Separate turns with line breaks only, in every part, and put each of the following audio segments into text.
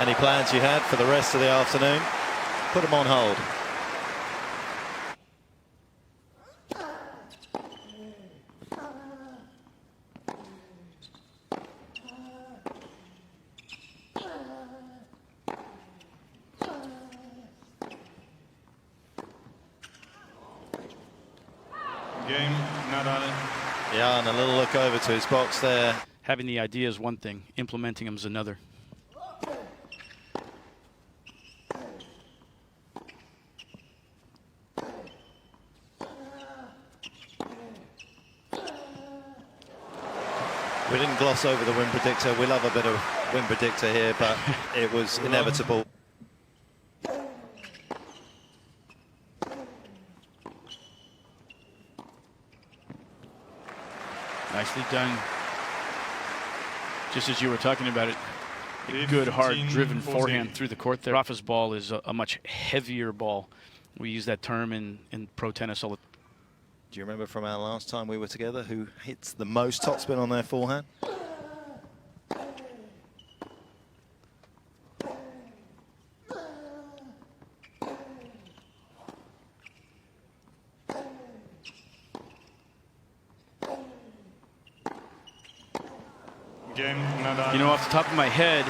Any plans you had for the rest of the afternoon? Put them on hold.
Game, Nadal.
Yeah, and a little look over to his box there.
Having the idea is one thing, implementing them is another.
We didn't gloss over the win predictor. We love a bit of win predictor here, but it was inevitable.
Nicely done. Just as you were talking about it, a good, hard, driven forehand through the court there. Rafa's ball is a much heavier ball. We use that term in pro tennis all the time.
Do you remember from our last time we were together who hits the most topspin on their forehand?
Game, Nadal.
You know, off the top of my head,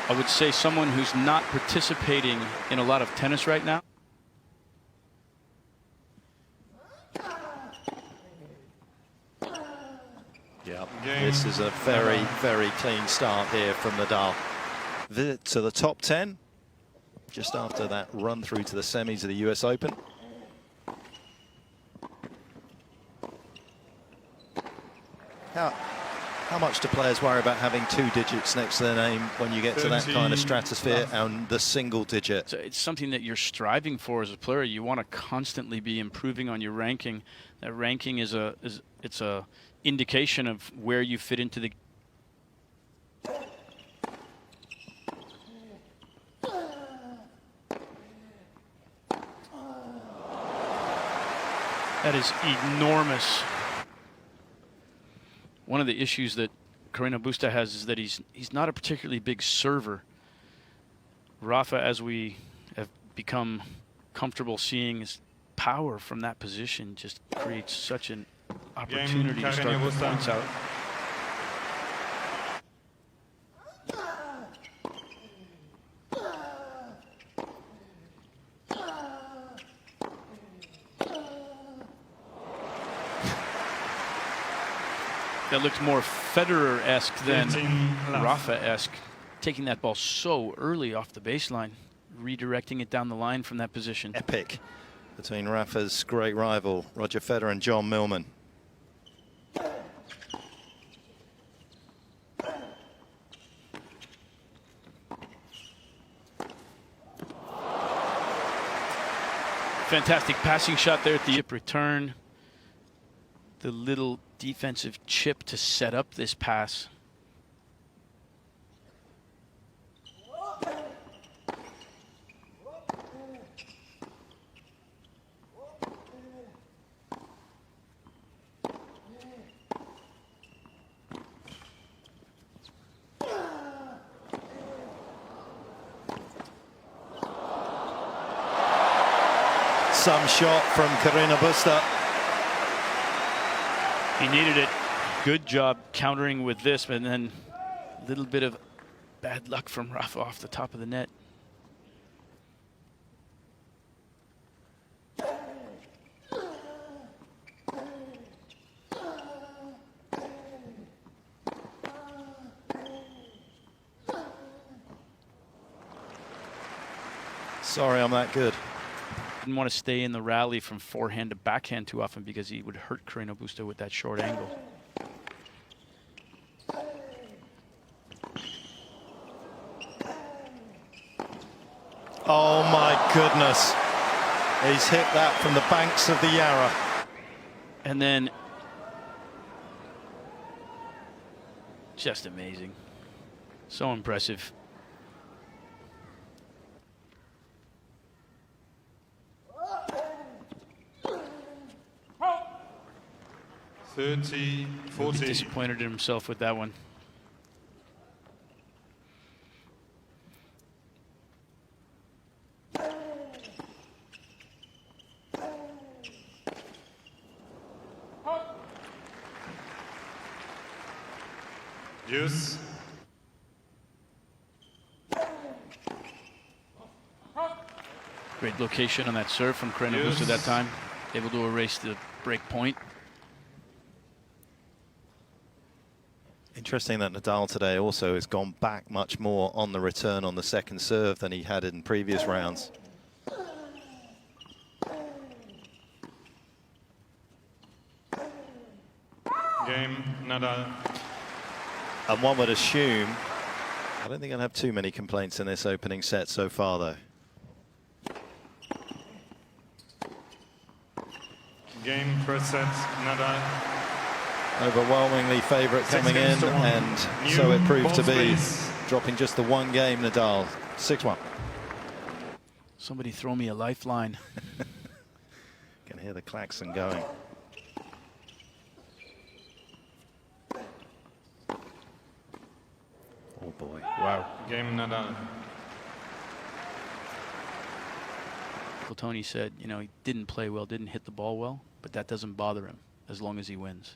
I would say someone who's not participating in a lot of tennis right now.
Yeah, this is a very, very clean start here from Nadal. Visit to the top 10, just after that run through to the semis of the US Open. How much do players worry about having 2 digits next to their name when you get to that kind of stratosphere and the single digit?
So it's something that you're striving for as a player. You want to constantly be improving on your ranking. That ranking is a indication of where you fit into the. That is enormous. One of the issues that Carreno Busta has is that he's not a particularly big server. Rafa, as we have become comfortable seeing his power from that position, just creates such an opportunity to start the points out. That looks more Federer-esque than Rafa-esque. Taking that ball so early off the baseline, redirecting it down the line from that position.
Epic between Rafa's great rival, Roger Federer, and John Millman.
Fantastic passing shot there at the chip return. The little defensive chip to set up this pass.
Some shot from Carreno Busta.
He needed it. Good job countering with this, but then a little bit of bad luck from Rafa off the top of the net.
Sorry, I'm that good.
Didn't want to stay in the rally from forehand to backhand too often because he would hurt Carreno Busta with that short angle.
Oh my goodness. He's hit that from the banks of the Yarra.
And then just amazing. So impressive. He'll be disappointed in himself with that one.
Deuce.
Great location on that serve from Carreno Busta that time. Able to erase the break point.
Interesting that Nadal today also has gone back much more on the return on the second serve than he had in previous rounds.
Game, Nadal.
And one would assume, I don't think I'll have too many complaints in this opening set so far, though.
Game, first set, Nadal.
Overwhelmingly favourite coming in, and so it proved to be. Dropping just the one game, Nadal, 6-1.
Somebody throw me a lifeline.
Can hear the klaxon going. Oh boy.
Wow.
Game, Nadal.
Tony said, you know, he didn't play well, didn't hit the ball well, but that doesn't bother him as long as he wins.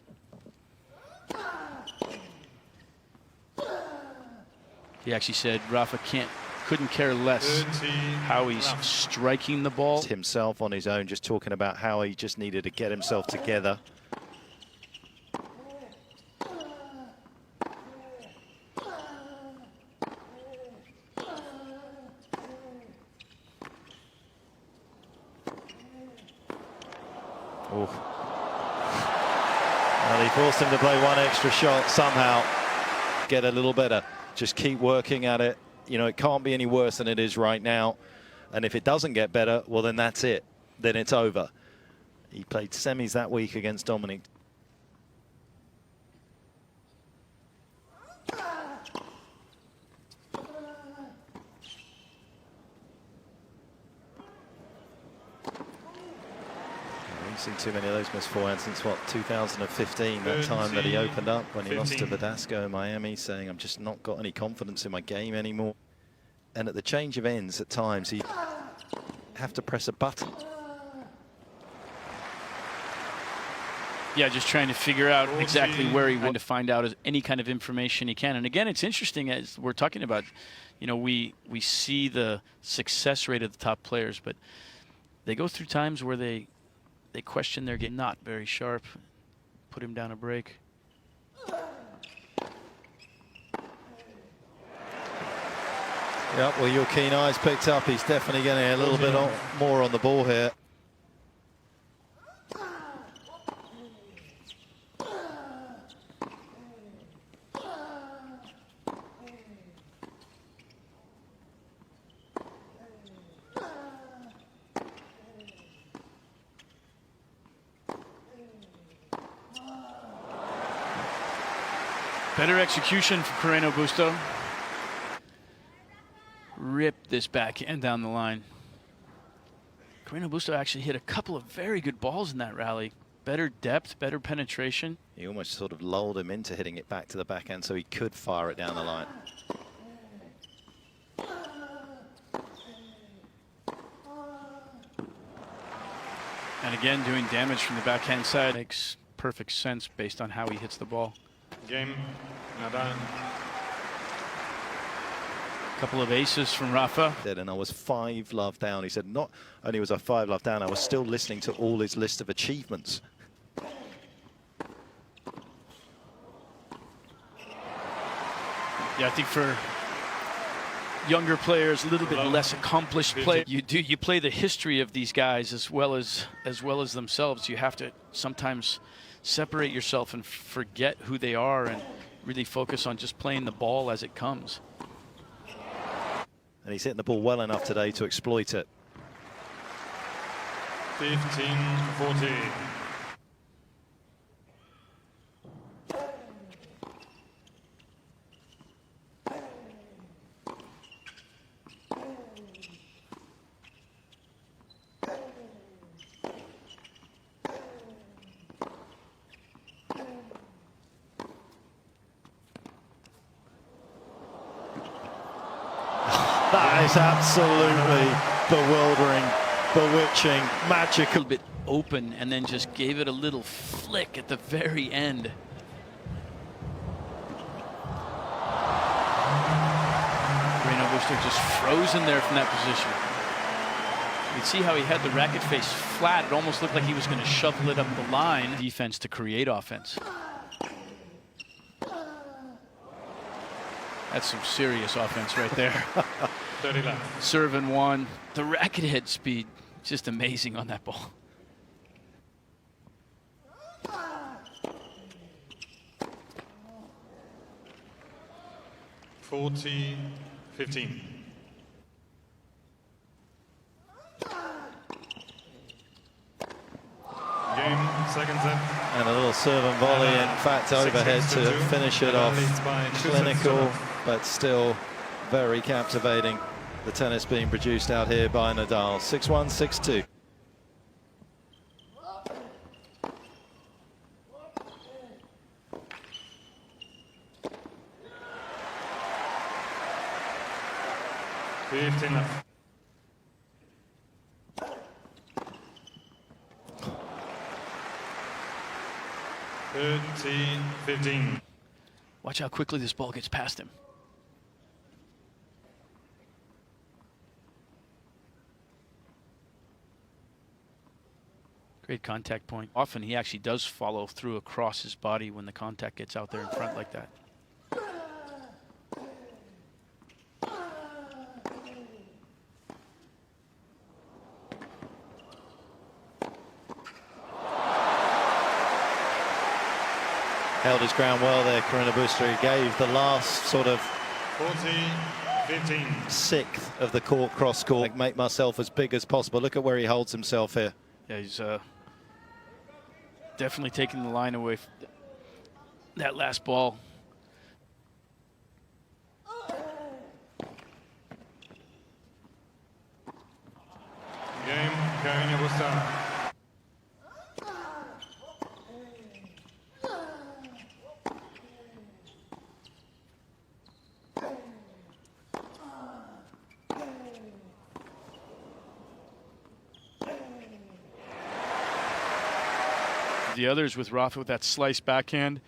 He actually said Rafa couldn't care less how he's striking the ball.
Himself on his own, just talking about how he just needed to get himself together. Oh. Well, he forced him to play one extra shot somehow. Get a little better. Just keep working at it. You know, it can't be any worse than it is right now. And if it doesn't get better, well, then that's it. Then it's over. He played semis that week against Dominic. We've seen too many of those missed forehands since, what, 2015, that time that he opened up when he lost to Verdasco in Miami, saying, I've just not got any confidence in my game anymore. And at the change of ends, at times, he'd have to press a button.
Yeah, just trying to figure out exactly where he wanted to find out any kind of information he can. And again, it's interesting, as we're talking about, you know, we see the success rate of the top players, but they go through times where they question their game. Not very sharp. Put him down a break.
Yep, well, your keen eyes picked up. He's definitely getting a little bit more on the ball here.
Better execution for Carreno Busta. Ripped this backhand down the line. Carreno Busta actually hit a couple of very good balls in that rally. Better depth, better penetration.
He almost sort of lulled him into hitting it back to the backhand so he could fire it down the line.
And again, doing damage from the backhand side makes perfect sense based on how he hits the ball.
Game, Nadal.
Couple of aces from Rafa.
And I was 5-love down. He said not only was I 5-love down, I was still listening to all his list of achievements.
Yeah, I think for younger players, a little bit less accomplished players, you play the history of these guys as well as themselves. You have to sometimes separate yourself and forget who they are and really focus on just playing the ball as it comes.
And he's hitting the ball well enough today to exploit it.
15-40.
That is absolutely bewildering, bewitching, magical.
A little bit open and then just gave it a little flick at the very end. Busta just frozen there from that position. You can see how he had the racket face flat. It almost looked like he was going to shovel it up the line. Defense to create offense. That's some serious offense right there.
30 left.
Serve and one. The racket head speed, just amazing on that ball.
Forty, 15. Game, second set.
And a little serve and volley, in fact, overhead to finish it off. Clinical, but still very captivating. The tennis being produced out here by Nadal. 6-1, 6-2.
Left. 30-15.
Watch how quickly this ball gets past him. Great contact point. Often he actually does follow through across his body when the contact gets out there in front like that.
Held his ground well there, Carreno Busta. He gave the last sort of
40-15.
sixth of the court cross court. Like, make myself as big as possible. Look at where he holds himself here.
Yeah, he's definitely taking the line away from that last ball.
Game, Carreno Busta.
The others with Rafa with that slice backhand.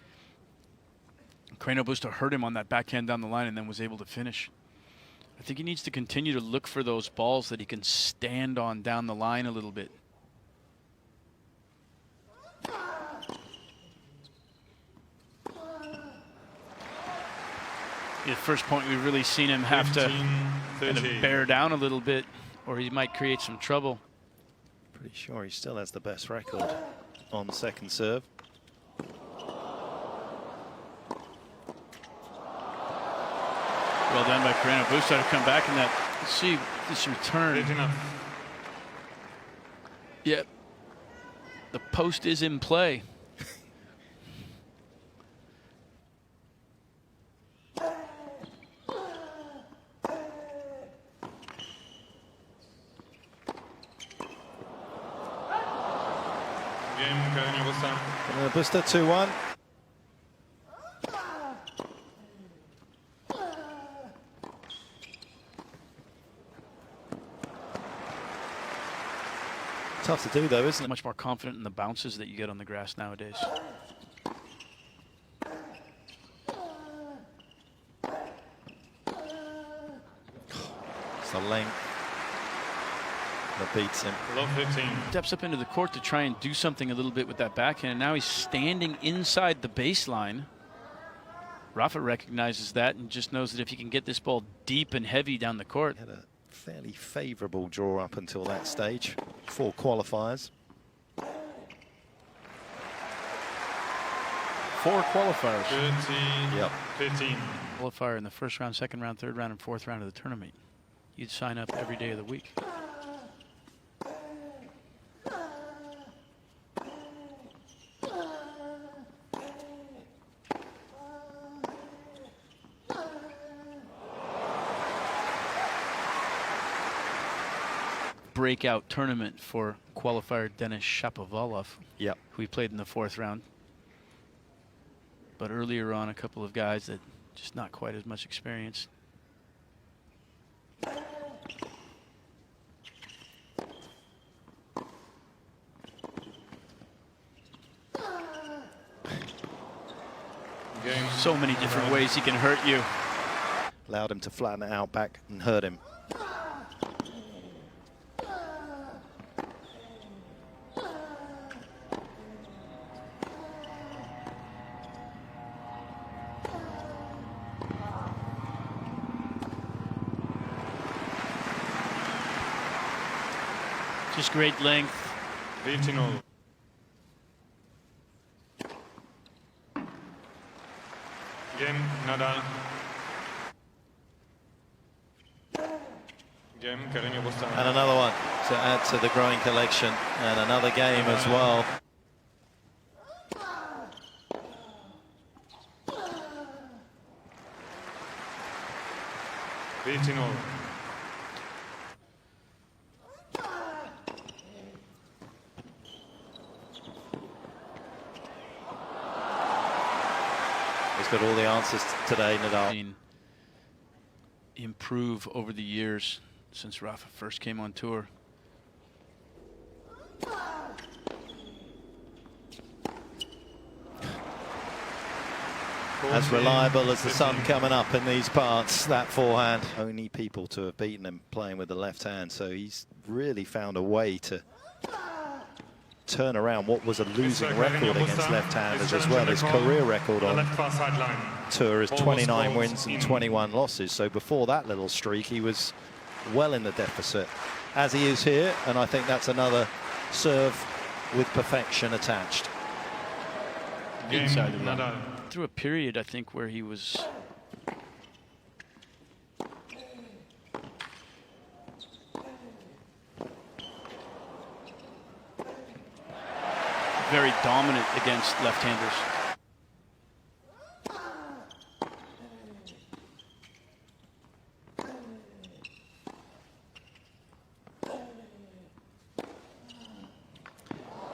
Carreno Busta hurt him on that backhand down the line and then was able to finish. I think he needs to continue to look for those balls that he can stand on down the line a little bit. At first point, we've really seen him have to kind of bear down a little bit, or he might create some trouble.
Pretty sure he still has the best record on the second serve.
Well done by Carreno Busta to come back in that. Let's see this return. Yep. The post is in play.
Busta 2-1. Tough to do though, isn't it?
Much more confident in the bounces that you get on the grass nowadays.
It's the length that beats him.
Love 15.
Steps up into the court to try and do something a little bit with that backhand, and now he's standing inside the baseline. Rafa recognizes that and just knows that if he can get this ball deep and heavy down the court.
Had a fairly favorable draw up until that stage. 4 qualifiers.
4 qualifiers.
15.
Qualifier in the first round, second round, third round, and fourth round of the tournament. You'd sign up every day of the week. Breakout tournament for qualifier Denis Shapovalov,
yep,
who he played in the 4th round. But earlier on, a couple of guys that just not quite as much experience. So many different ways he can hurt you.
allowed him to flatten it out back and hurt him.
Just great length.
14-0. Game, Nadal. Game, Carreno Busta.
And another one to add to the growing collection, and another game as well. He's got all the answers today, Nadal.
Improve over the years since Rafa first came on tour.
As reliable as the sun coming up in these parts, that forehand. Only people to have beaten him playing with the left hand, so he's really found a way to turn around what was a losing record against left-handers as well. His career record on tour is 29 wins and 21 losses. So before that little streak, he was well in the deficit, as he is here. And I think that's another serve with perfection attached.
Inside the run. Through a period, I think, where he was very dominant against left-handers.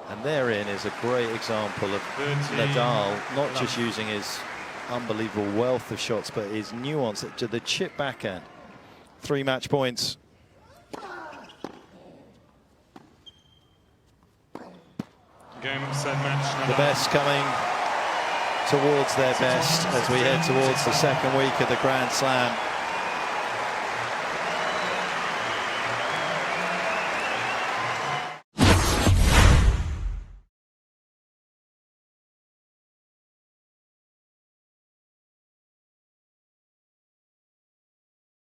And therein is a great example of Nadal, not just using his unbelievable wealth of shots, but his nuance to the chip backhand. 3 match points.
Game, set, match.
The best coming towards their best as we head towards the second week of the Grand Slam.